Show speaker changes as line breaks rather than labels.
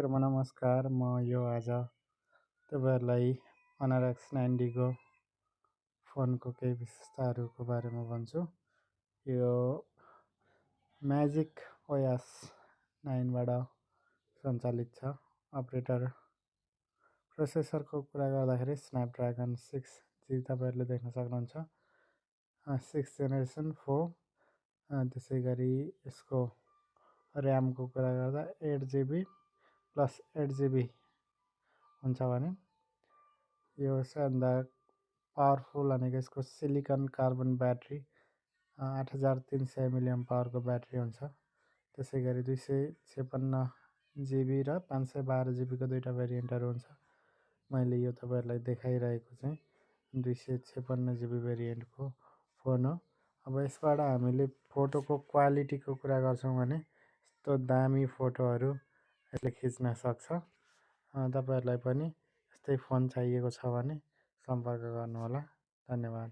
मित्रमा नमस्कार। म यो आज तपाईँहरूलाई Honor X90 को फोनको केही विशेषताहरूको बारेमा भन्छु। यो म्याजिक OS 9 बाट सञ्चालित छ। अपरेटर प्रोसेसरको कुरा गर्दाखेरि स्न्यापड्रागन 6G तपाईँहरूले देख्न सक्नुहुन्छ, 6th जेनेरेसन 4। त्यसैगरी यसको र्यामको कुरा गर्दा 8GB प्लस 8GB हुन्छ भने यो सबभन्दा पावरफुल भनेको यसको सिलिकन कार्बन ब्याट्री 8300 mAh को ब्याट्री हुन्छ। त्यसैगरी 256GB र 512GB को दुईटा भेरिएन्टहरू हुन्छ। मैले यो तपाईँहरूलाई देखाइरहेको चाहिँ 256GB भेरिएन्टको फोन हो। अब यसबाट हामीले फोटोको क्वालिटीको कुरा गर्छौँ भने यस्तो दामी फोटोहरू यसले खिच्न सक्छ। तपाईँहरूलाई पनि यस्तै फोन चाहिएको छ भने सम्पर्क गर्नुहोला। धन्यवाद।